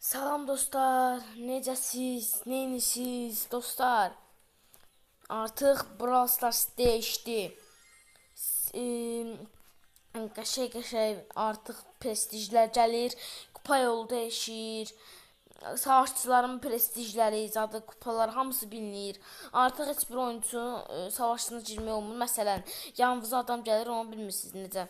Salam dostlar, necəsiz, neyiniz dostlar? Artıq Brawl Stars dəyişdi. Qəşəng artıq prestijlər gəlir, kupa yolu dəyişir. Savaşçıların prestijləri, zadı kupalar hamısı bilinir. Artıq heç bir oyuncu savaşçına girmək olmur. Məsələn, yanınıza adam gəlir, onu bilmirsiniz necə.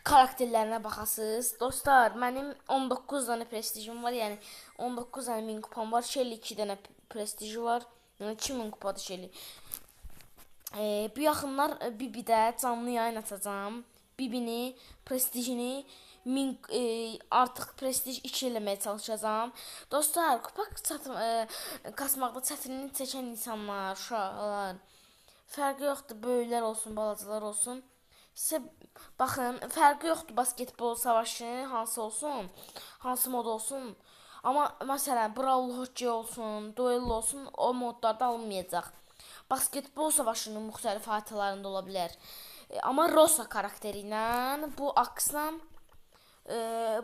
Karakterlərinə baxasınız. Dostlar, mənim 19 dənə prestijim var, yəni 19 dənə 1000 kupam var. Shelly 2 dənə prestiji var. Yəni 2000 kupadır Shelly. Bu yaxınlar Bibidə canlı yayın açacağam. Bibini, prestijini artıq prestij 2 eləməyə çalışacağam. Dostlar, kupa kasmaqda çətinlik çəkən insanlar, uşaqlar, fərqi yoxdur, böyüklər olsun, balacalar olsun. Sizə baxın, fərqi yoxdur basketbol savaşı, hansı olsun, hansı mod olsun. Amma məsələn, Brawl hockey olsun, duel olsun, o modlarda alınmayacaq. Basketbol savaşının müxtəlif haritalarında ola bilər. Amma Rosa karakteri ilə, bu aksla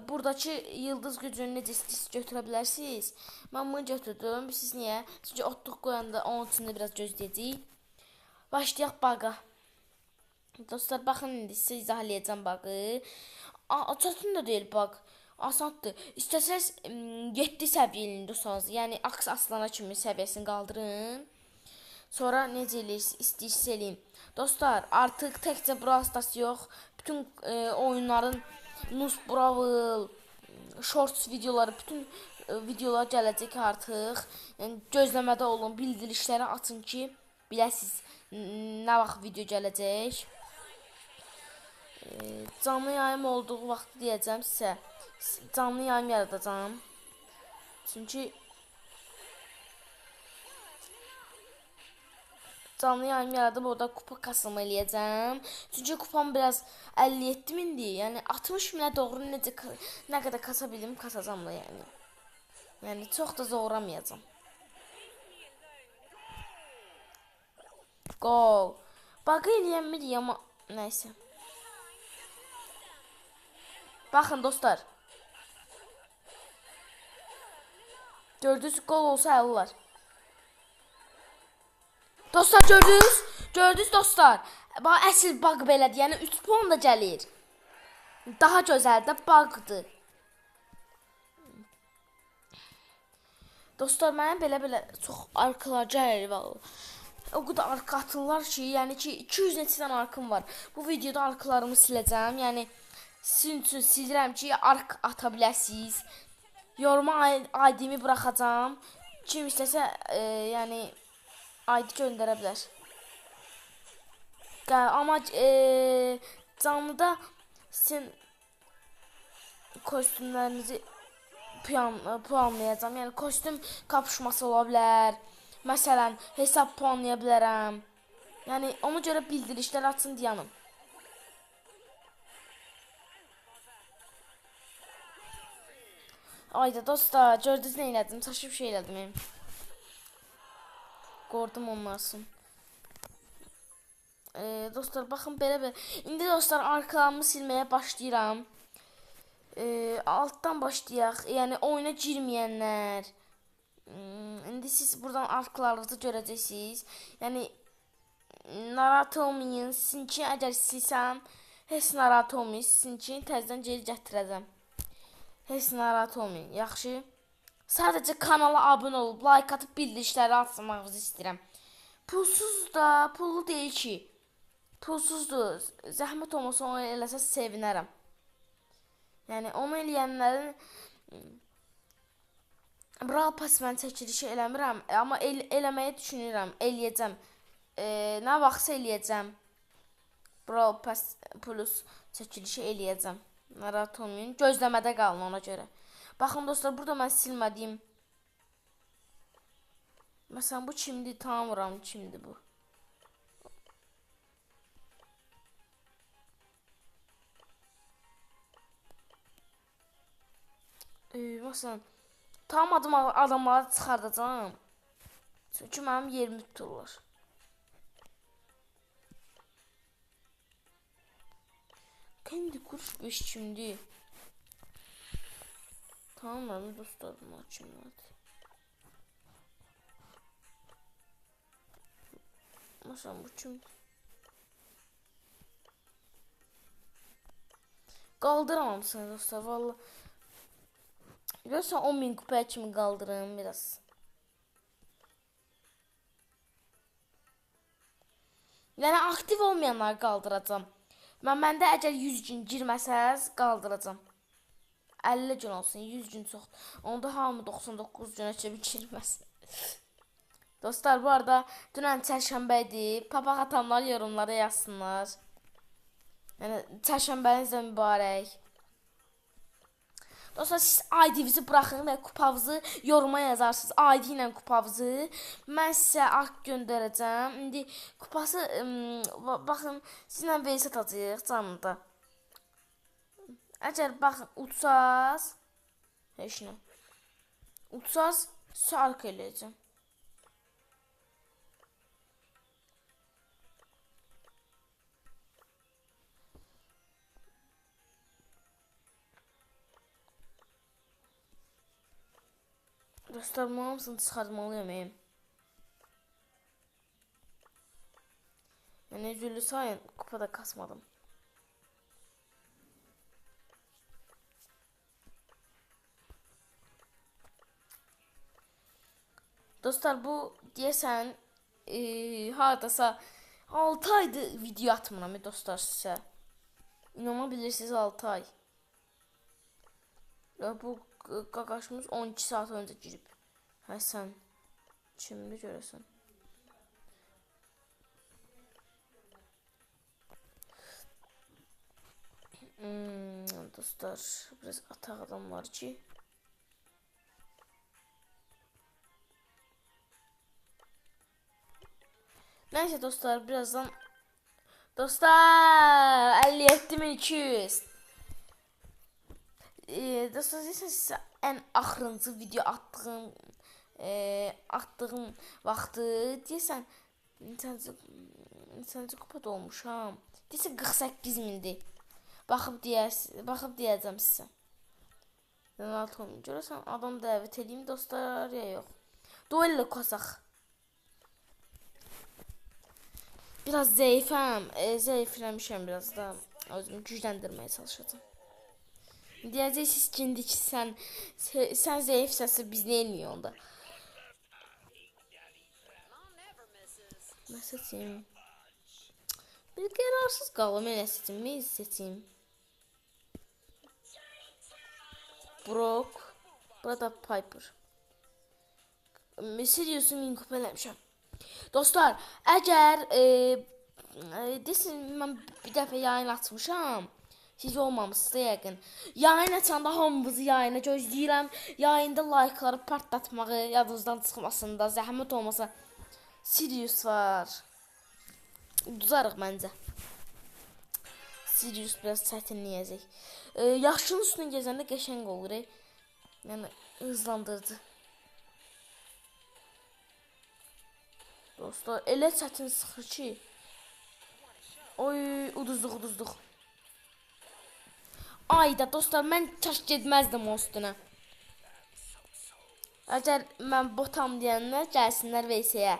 buradakı yıldız gücünü necə istəyirsiniz götürə bilərsiniz. Mən bunu götürdüm. Siz niyə? Çünki otluq qoyanda onun içində biraz gözləyəcəyik. Başlayaq baqa. Dostlar, baxın, indi sizə izah eləyəcəm bağı. Çətin də deyil baq. Asandır. İstəsəz 7 səviyyəlində olsanız, yəni aks aslana kimi səviyyəsini qaldırın. Sonra necə eləyirsiniz, istəyirsiniz eləyin. Dostlar, artıq təkcə Brawl Stars yox, bütün oyunların Nus Brawl, Shorts videoları, bütün videolar gələcək artıq. Yəni gözləmədə olun, bildirişləri açın ki, biləsiniz nə vaxt video gələcək. Canlı yayım olduğu vaxt deyəcəm sizə. Canlı yayım yaradacağam. Çünki canlı yayım yaradıb orada kupa kasımı eləyəcəm. Çünki kupam biraz 57 mindir. Yəni 60 minə doğru nə qədər kasa bilim, kasacam da yəni. Yəni çox da zoramayacam. Go. Bağı eləyənmirik amma nəysə. Baxın dostlar. Gördünüz, gol olsa alırlar. Dostlar, gördünüz? Gördünüz dostlar? Bax, əsl bug belədir. Yəni 3 puan da gəlir. Daha gözəl də bug'dır. Dostlar, mənə belə çox arkalar gəlir vallahi. O qədər arka atırlar ki, yəni ki 200 neçədən arkım var. Bu videoda arkalarımı siləcəm. Yəni sizin üçün silirəm ki, ark ata biləsiniz. Yoruma ID-mi buraxacağam. Kim istəsə, yəni ID göndərə bilər. Amma canlıda sizin kostümlərinizi puanlayacağam. Yəni kostüm kapışması ola bilər. Məsələn, hesab puanlaya bilərəm. Yəni ona görə bildirişlər açın deyanım. Ayda dostlar, gördünüz nə elədim? Çaşıb şey elədim. Qordum onlarsın. Dostlar, baxın belə. İndi dostlar, arkalarımı silməyə başlayıram. Altdan başlayaq. Yəni oyuna girməyənlər. İndi siz buradan arkalarınızı görəcəksiniz. Yəni narahat olmayın. Sizin ki, əgər silsəm, heç narahat olmayın. Sizin ki, təzədən geri gətirəcəm. Heç narahat olmayın. Yaxşı. Sadəcə kanala abunə olub, like atıb bildirişləri açmağınızı istəyirəm. Pulsuz da, pullu deyil ki. Pulsuzdur. Zəhmət olmasa onu eləsə sevinərəm. Yəni onu eləyənlərin Brawl Pass mən çəkilişi eləmirəm, amma eləməyi düşünürəm, eləyəcəm. Nə vaxtsa eləyəcəm. Brawl Pass plus çəkilişi eləyəcəm. Narahat olmayın. Gözləmədə qalın ona görə. Baxın dostlar, burada mən silmədiyim. Məsələn, bu kimdir? Tanımıram, kimdir bu? Məsələn, tanımadığım adamları çıxardacağım. Çünki mənim yerimi tuturlar. Candy Crush 5 kimdir? Tamam dostlarım açımladı. Maşallah bu kim? Qaldıramam səni dostlar valla. Görürsən 10.000 kupaya kimi qaldırım biraz. Yəni aktiv olmayanları qaldıracam. Məndə əgər 100 gün girməsəz qaldıracam. 50 gün olsun, 100 gün çox. Onda hamı 99 günə kimi girməz. Dostlar bu arada dünən çərşənbə idi. Papaq atanlar yorumlara yazsınlar. Yəni çərşənbəniz də mübarək. Dostlar siz ID-nizi buraxın və kupavızı yoruma yazarsınız. ID ilə kupavızı. Mən sizə akt göndərəcəm. İndi kupası baxın sizlə vs atacağıq canlıda. Əgər baxın utsaz heç nə. Utsaz sark eləyəcəm. Dostlar bunun hamısını çıxartmalıyım. Yəni üzülü sayın kupada kasmadım. Dostlar bu deyəsən hardasa 6 aydır video atmıram dostlar sizə. İnana bilirsiniz 6 ay. Bu qaqaşımız 12 saat öncə girib. Həsən kimdir görəsən? Dostlar biraz ataq adam var ki. Neyse dostlar birazdan. Dostlar 57.200. Dostlar sizə ən axırıncı video attığım vaxtı deyəsən neçənci kupada olmuşam. Deyəsən 48.000'dir. Baxıb deyəcəm sizə. Görəsən adam dəvət edeyim dostlar ya yox. Duello qasaq. Biraz zəifəm. Zəifləmişəm biraz da. Özümü gücləndirməyə çalışacağım. Deyəcəksiniz ki, indi ki sən zəifsəsə biz nə eləyik onda? Nə seçeyim? Bir qərarsız qalım, nə seçeyim? Nə seçeyim? Brock. Burada Piper. Sirius'u min kupa eləmişəm. Dostlar, əgər desin mən bir dəfə yayın açmışam. Siz olmamışsınız yəqin. Yayın açanda hamımızı yayına gözləyirəm. Yayında like'ları partlatmağı yadınızdan çıxmasın da zəhmət olmasa. Sirius var. Uduzarıq məncə. Sirius biraz çətinləyəcək. Yaşının üstünə gəzəndə qəşəng olur. Yəni hızlandırdı. Dostlar elə çətin sıxır ki. Oy uduzduq. Ayda dostlar mən kaş getməzdim o üstünə. Əgər mən botam deyənlər gəlsinlər VS-yə.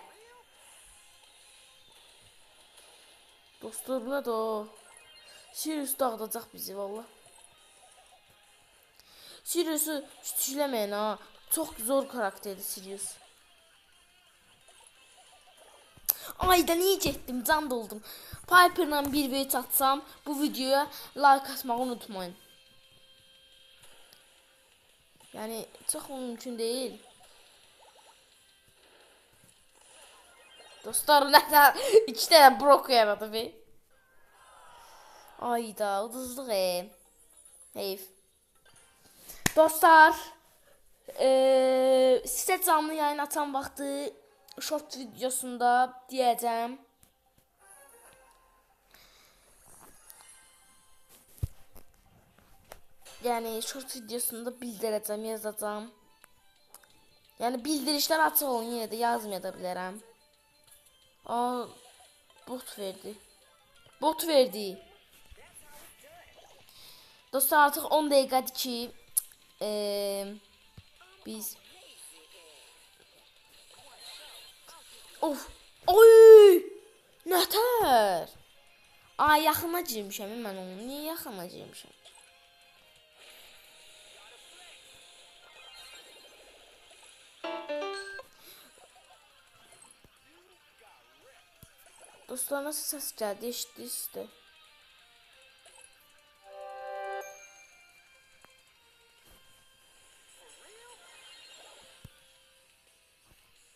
Dostlar bu nədir o? Sirius dağıdacaq bizi valla. Sirius'u küçükləməyin ha. Çox zor karakterdir Sirius. Ayda niyə getdim? Can doldum. Piper'la bir video atsam bu videoya like atmağı unutmayın. Yəni çox mümkün deyil. Dostlar nədən 2 dənə Brock yaradı be. Ayda uduzluq heyf. Dostlar sizə canlı yayın atan vaxtı short videosunda deyəcəm. Yəni short videosunda bildirəcəm, yazacağam. Yəni bildirişlər açıq olun, yenə də yazmaya da bilərəm. Bot verdi. Dostlar artıq 10 dəqiqədir ki Biz of. Oy! Nətər? Ay, yaxına girmişəm mən onu. Niyə yaxına girmişəm? Dostlar, nasıl səs gəldi? Eşitdiniz də.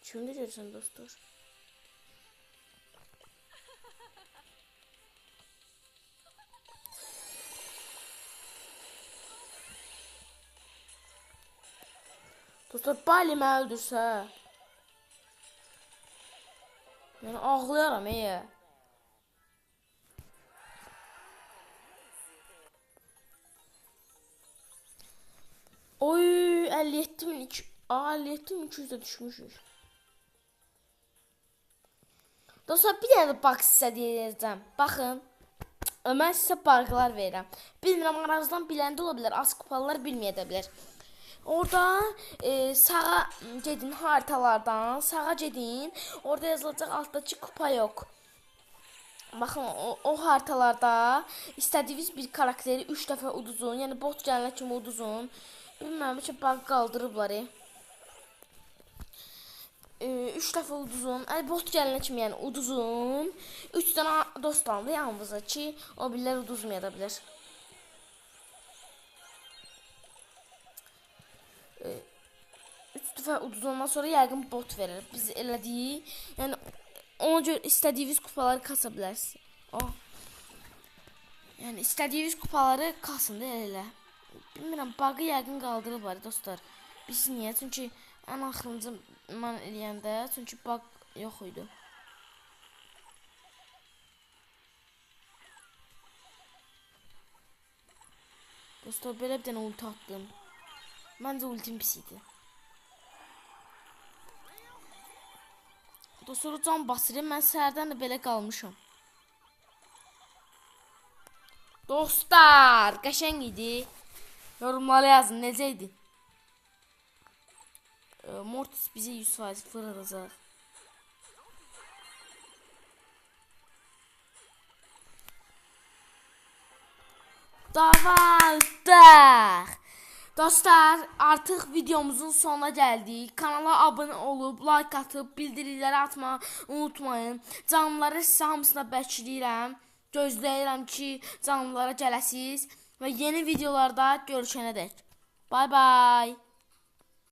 Kimdir görsən dostlar? Dostlar, Bali məni öldürsə, yəni ağlayaram ey. Oy, 57.200'e düşmüşüz. Dostlar, bir dənə bug sizə deyəcəm. Baxın, mən sizə buglar verirəm. Bilmirəm, aranızdan biləndə ola bilər, az kupalılar bilməyə də bilər. Orada sağa gedin, haritalardan sağa gedin. Orada yazılacaq altdakı kupa yox. Baxın, o haritalarda istədiyiniz bir karakteri 3 dəfə uduzun. Yəni bot gələnə kimi uduzun. Bilmirəm ki, bug qaldırıblar. 3 dəfə uduzun. Bot gələnə kimi yəni uduzun. 3 dənə dost aldı yanınıza ki, o birlər uduzmaya da bilər. 3 dəfə uduzandan sonra yəqin bot verir. Biz elədik. Yəni ona görə istədiyiniz kupaları kasa bilərsiniz. Yəni istədiyiniz kupaları kasın da elə. Bilmirəm, bug'ı yəqin qaldırıblar dostlar. Biz niyə? Çünki ən axırıncı mən eləyəndə, çünki bug yox idi. Dostlar, belə bir dənə ulti atdım. Məncə ultim pis idi. Dostlar, can basırım. Mən səhərdən də belə qalmışam. Dostlar, qəşəng idi. Yorumlara yazın, necə idi? Mortis bizi 100% fırladacaq. Davaldıq. Dostlar, artıq videomuzun sonuna gəldik. Kanala abunə olub, like atıb, bildiriləri atmayı unutmayın. Canlıları sizə hamısına bəkləyirəm. Gözləyirəm ki, canlılara gələsiniz və yeni videolarda görüşənədək. Bye bye.